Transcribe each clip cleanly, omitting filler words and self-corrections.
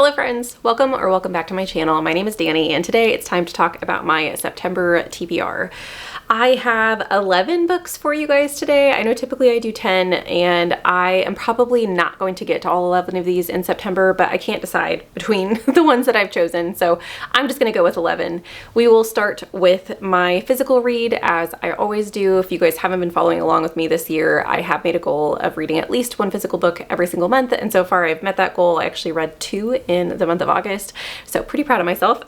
Hello friends, welcome back to my channel. My name is Danny and today it's time to talk about my September TBR. I have 11 books for you guys today. I know typically I do 10 and I am probably not going to get to all 11 of these in September, but I can't decide between the ones that I've chosen, so I'm just gonna go with 11. We will start with my physical read as I always do. If you guys haven't been following along with me this year, I have made a goal of reading at least one physical book every single month, and so far I've met that goal. I actually read 2 in the month of August, so pretty proud of myself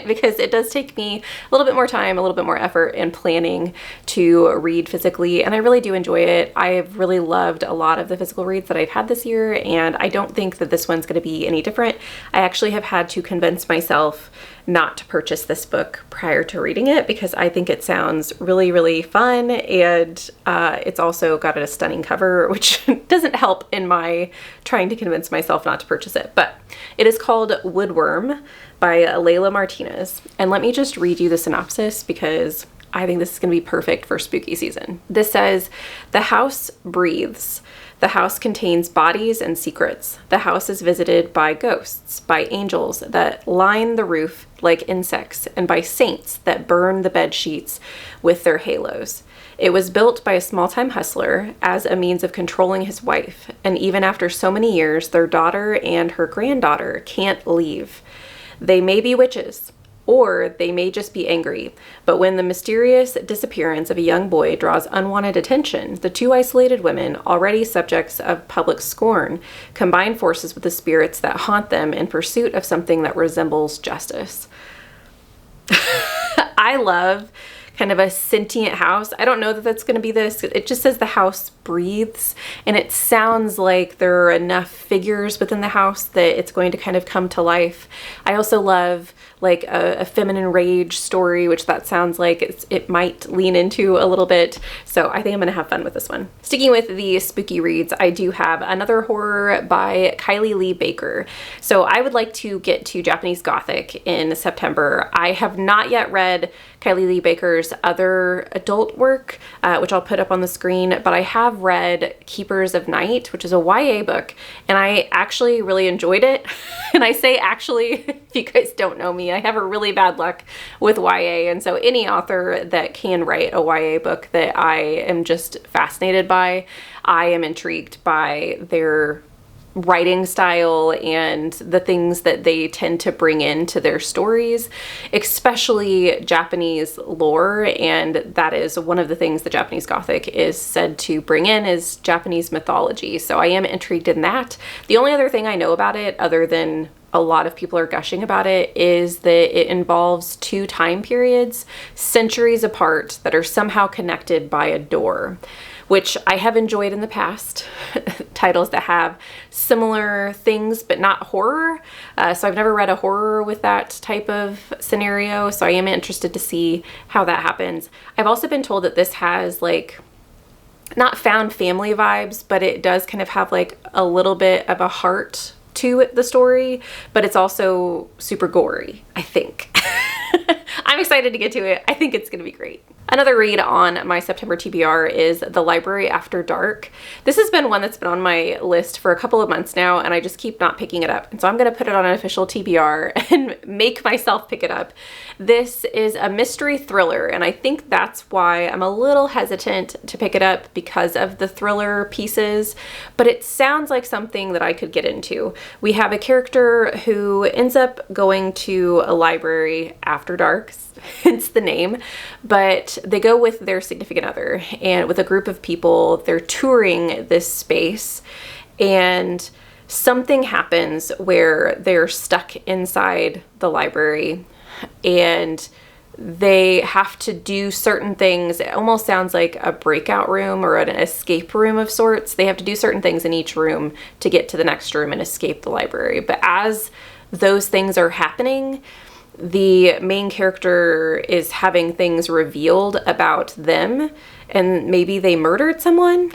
because it does take me a little bit more time, a little bit more effort and planning to read physically, and I really do enjoy it. I've really loved a lot of the physical reads that I've had this year, and I don't think that this one's going to be any different. I actually have had to convince myself not to purchase this book prior to reading it because I think it sounds really, really fun, and it's also got a stunning cover, which doesn't help in my trying to convince myself not to purchase it. But it is called Woodworm by Layla Martinez, and let me just read you the synopsis because I think this is going to be perfect for spooky season. This says, "The house breathes. The house contains bodies and secrets. The house is visited by ghosts, by angels that line the roof like insects, and by saints that burn the bed sheets with their halos. It was built by a small-time hustler as a means of controlling his wife, and even after so many years, their daughter and her granddaughter can't leave. They may be witches, or they may just be angry, but when the mysterious disappearance of a young boy draws unwanted attention, the two isolated women, already subjects of public scorn, combine forces with the spirits that haunt them in pursuit of something that resembles justice." I love kind of a sentient house. I don't know that that's going to be this. It just says the house breathes, and it sounds like there are enough figures within the house that it's going to kind of come to life. I also love like a feminine rage story, which that sounds like it might lean into a little bit. So I think I'm gonna have fun with this one. Sticking with the spooky reads, I do have another horror by Kylie Lee Baker. So I would like to get to Japanese Gothic in September. I have not yet read Kylie Lee Baker's other adult work, which I'll put up on the screen, but I have read Keepers of Night, which is a YA book, and I actually really enjoyed it. And I say actually, if you guys don't know me, I have a really bad luck with YA, and so any author that can write a YA book that I am just fascinated by, I am intrigued by their writing style and the things that they tend to bring into their stories, especially Japanese lore, and that is one of the things that Japanese Gothic is said to bring in is Japanese mythology. So I am intrigued in that. The only other thing I know about it, other than a lot of people are gushing about it, is that it involves 2 time periods, centuries apart, that are somehow connected by a door, which I have enjoyed in the past, titles that have similar things but not horror. So I've never read a horror with that type of scenario, so I am interested to see how that happens. I've also been told that this has like not found family vibes, but it does kind of have like a little bit of a heart to the story, but it's also super gory, I think. I'm excited to get to it. I think it's gonna be great. Another read on my September TBR is The Library After Dark. This has been one that's been on my list for a couple of months now, and I just keep not picking it up. And so I'm gonna put it on an official TBR and make myself pick it up. This is a mystery thriller, and I think that's why I'm a little hesitant to pick it up, because of the thriller pieces, but it sounds like something that I could get into. We have a character who ends up going to a library after dark, hence the name, but they go with their significant other, and with a group of people, they're touring this space, and something happens where they're stuck inside the library, and they have to do certain things. It almost sounds like a breakout room or an escape room of sorts. They have to do certain things in each room to get to the next room and escape the library. But as those things are happening, the main character is having things revealed about them, and maybe they murdered someone.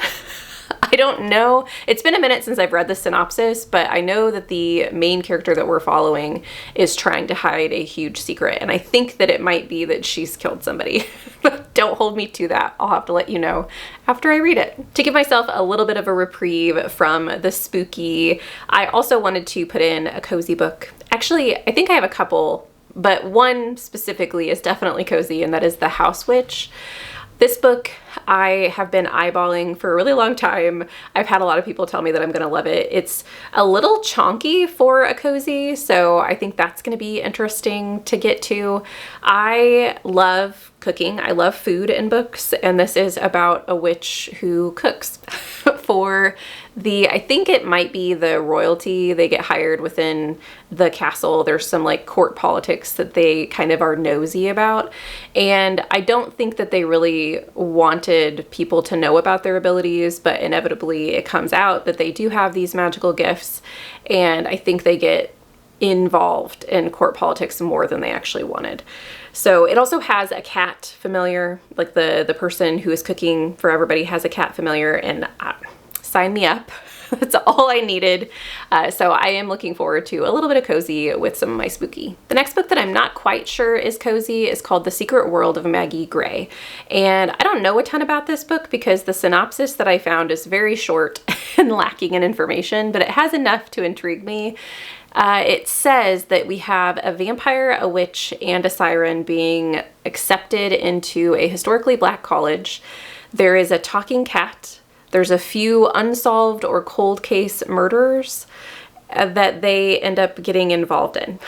I don't know. It's been a minute since I've read the synopsis, but I know that the main character that we're following is trying to hide a huge secret. And I think that it might be that she's killed somebody. But don't hold me to that. I'll have to let you know after I read it. To give myself a little bit of a reprieve from the spooky, I also wanted to put in a cozy book. Actually, I think I have a couple, but one specifically is definitely cozy, and that is The House Witch. This book I have been eyeballing for a really long time. I've had a lot of people tell me that I'm gonna love it. It's a little chonky for a cozy, so I think that's gonna be interesting to get to. I love cooking. I love food in books, and this is about a witch who cooks for I think it might be the royalty. They get hired within the castle. There's some like court politics that they kind of are nosy about. And I don't think that they really wanted people to know about their abilities, but inevitably it comes out that they do have these magical gifts. And I think they get involved in court politics more than they actually wanted. So it also has a cat familiar, like the person who is cooking for everybody has a cat familiar, and sign me up. That's all I needed. So I am looking forward to a little bit of cozy with some of my spooky. The next book that I'm not quite sure is cozy is called The Secret World of Maggie Gray. And I don't know a ton about this book because the synopsis that I found is very short and lacking in information, but it has enough to intrigue me. It says that we have a vampire, a witch, and a siren being accepted into a historically black college. There is a talking cat. There's a few unsolved or cold case murders that they end up getting involved in.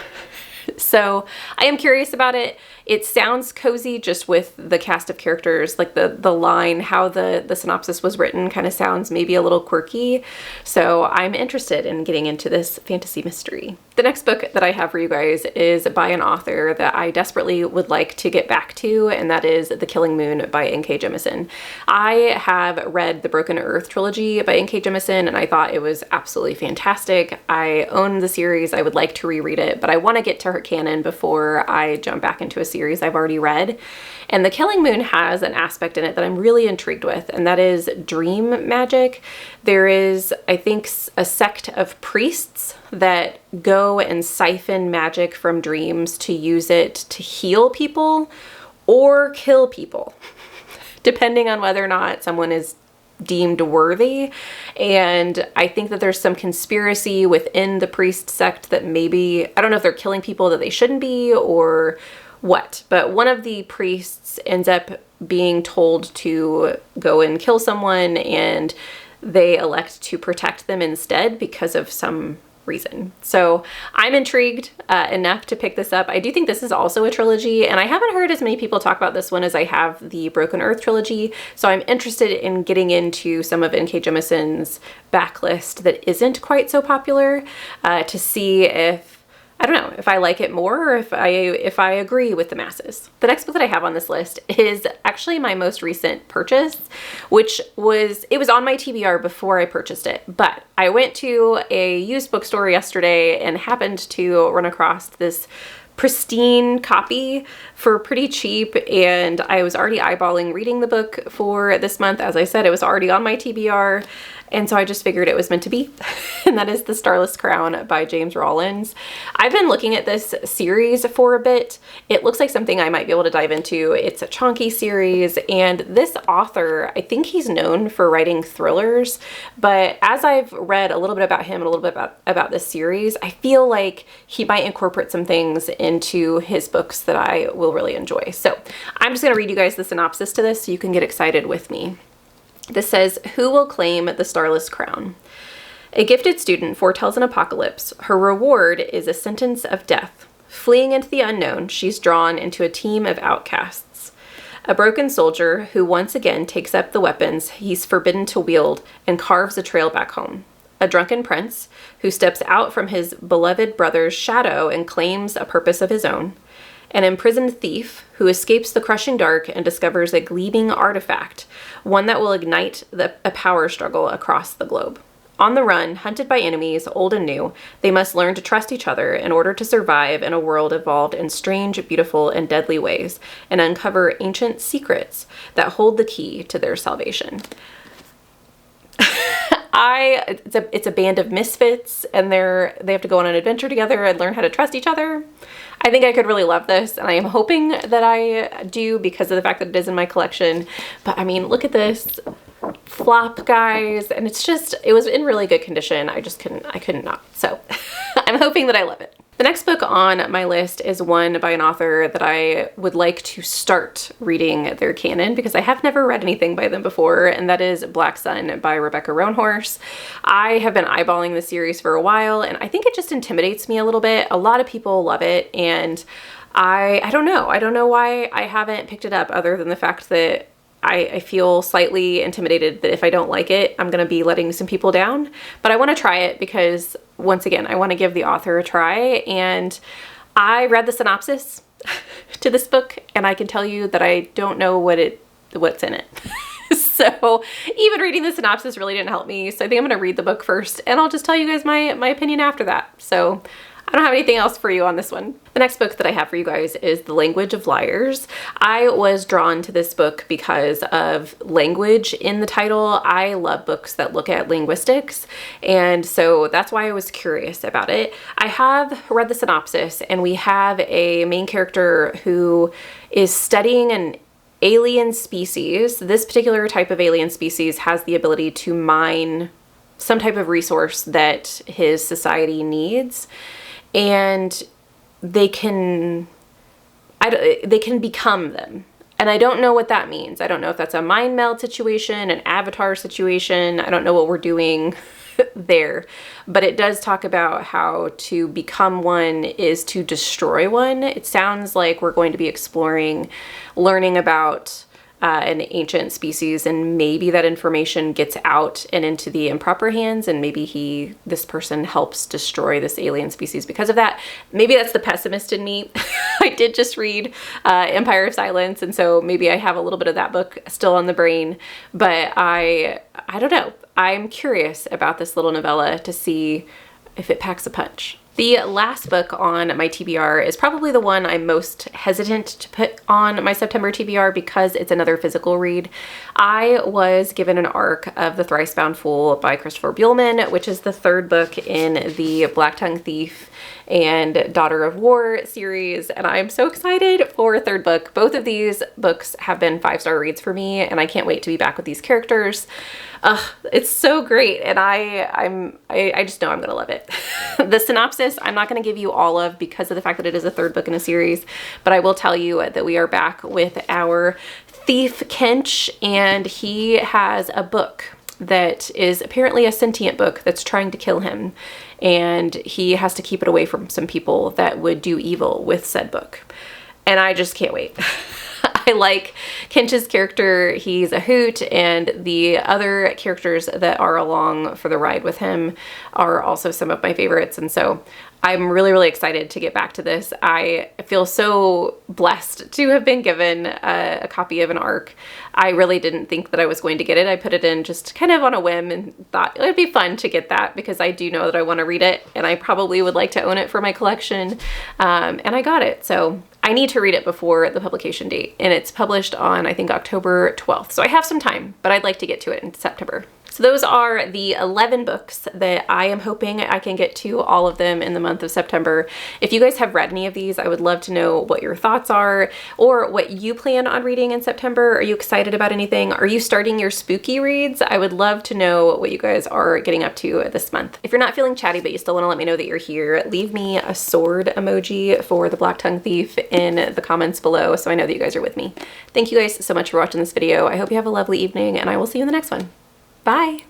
So I am curious about it. It sounds cozy just with the cast of characters, like the line, how the synopsis was written kind of sounds maybe a little quirky. So I'm interested in getting into this fantasy mystery. The next book that I have for you guys is by an author that I desperately would like to get back to, and that is The Killing Moon by N.K. Jemisin. I have read the Broken Earth trilogy by N.K. Jemisin, and I thought it was absolutely fantastic. I own the series. I would like to reread it, but I want to get to her canon before I jump back into a series I've already read. And The Killing Moon has an aspect in it that I'm really intrigued with, and that is dream magic. There is, I think, a sect of priests that go and siphon magic from dreams to use it to heal people or kill people, depending on whether or not someone is deemed worthy. And I think that there's some conspiracy within the priest sect that maybe, I don't know if they're killing people that they shouldn't be or what, but one of the priests ends up being told to go and kill someone, and they elect to protect them instead because of some reason. So I'm intrigued enough to pick this up. I do think this is also a trilogy, and I haven't heard as many people talk about this one as I have the Broken Earth trilogy. So I'm interested in getting into some of N.K. Jemisin's backlist that isn't quite so popular to see if, I don't know, if I like it more or if I agree with the masses. The next book that I have on this list is actually my most recent purchase, which was on my TBR before I purchased it, but I went to a used bookstore yesterday and happened to run across this pristine copy for pretty cheap, and I was already eyeballing reading the book for this month. As I said, it was already on my TBR, and so I just figured it was meant to be, and that is The Starless Crown by James Rollins. I've been looking at this series for a bit. It looks like something I might be able to dive into. It's a chunky series, and this author, I think he's known for writing thrillers, but as I've read a little bit about him and a little bit about this series, I feel like he might incorporate some things into his books that I will really enjoy. So I'm just going to read you guys the synopsis to this so you can get excited with me. This says, "Who will claim the Starless Crown? A gifted student foretells an apocalypse. Her reward is a sentence of death. Fleeing into the unknown, she's drawn into a team of outcasts. A broken soldier who once again takes up the weapons he's forbidden to wield and carves a trail back home. A drunken prince who steps out from his beloved brother's shadow and claims a purpose of his own. An imprisoned thief who escapes the crushing dark and discovers a gleaming artifact, one that will ignite a power struggle across the globe. On the run, hunted by enemies, old and new, they must learn to trust each other in order to survive in a world evolved in strange, beautiful, and deadly ways, and uncover ancient secrets that hold the key to their salvation." It's a band of misfits, and they have to go on an adventure together and learn how to trust each other. I think I could really love this, and I am hoping that I do because of the fact that it is in my collection. But I mean, look at this flop, guys, and it was in really good condition. I couldn't not. So I'm hoping that I love it. The next book on my list is one by an author that I would like to start reading their canon because I have never read anything by them before, and that is Black Sun by Rebecca Roanhorse. I have been eyeballing the series for a while, and I think it just intimidates me a little bit. A lot of people love it, and I don't know. I don't know why I haven't picked it up other than the fact that I feel slightly intimidated that if I don't like it, I'm going to be letting some people down. But I want to try it because, once again, I want to give the author a try. And I read the synopsis to this book, and I can tell you that I don't know what's in it. So even reading the synopsis really didn't help me. So I think I'm going to read the book first, and I'll just tell you guys my opinion after that. So I don't have anything else for you on this one. The next book that I have for you guys is The Language of Liars. I was drawn to this book because of language in the title. I love books that look at linguistics, and so that's why I was curious about it. I have read the synopsis, and we have a main character who is studying an alien species. This particular type of alien species has the ability to mine some type of resource that his society needs. And they can become them. And I don't know what that means. I don't know if that's a mind meld situation, an avatar situation. I don't know what we're doing there. But it does talk about how to become one is to destroy one. It sounds like we're going to be exploring, learning about an ancient species, and maybe that information gets out and into the improper hands, and maybe this person helps destroy this alien species because of that. Maybe that's the pessimist in me. I did just read Empire of Silence, and so maybe I have a little bit of that book still on the brain, but I don't know. I'm curious about this little novella to see if it packs a punch. The last book on my TBR is probably the one I'm most hesitant to put on my September TBR because it's another physical read. I was given an arc of The Thrice Bound Fool by Christopher Buehlman, which is the third book in the Black Tongue Thief and Daughter of War series, and I'm so excited for a third book. Both of these books have been 5-star reads for me, and I can't wait to be back with these characters. It's so great, and I just know I'm gonna love it. The synopsis I'm not gonna give you all of because of the fact that it is a third book in a series, but I will tell you that we are back with our thief Kench, and he has a book that is apparently a sentient book that's trying to kill him, and he has to keep it away from some people that would do evil with said book. And I just can't wait. I like Kench's character. He's a hoot, and the other characters that are along for the ride with him are also some of my favorites, and so I'm really, really excited to get back to this. I feel so blessed to have been given a copy of an ARC. I really didn't think that I was going to get it. I put it in just kind of on a whim and thought it would be fun to get that because I do know that I want to read it, and I probably would like to own it for my collection, and I got it. So I need to read it before the publication date, and it's published on, I think, October 12th. So I have some time, but I'd like to get to it in September. So those are the 11 books that I am hoping I can get to, all of them in the month of September. If you guys have read any of these, I would love to know what your thoughts are or what you plan on reading in September. Are you excited about anything? Are you starting your spooky reads? I would love to know what you guys are getting up to this month. If you're not feeling chatty, but you still want to let me know that you're here, leave me a sword emoji for the Black Tongue Thief in the comments below so I know that you guys are with me. Thank you guys so much for watching this video. I hope you have a lovely evening, and I will see you in the next one. Bye.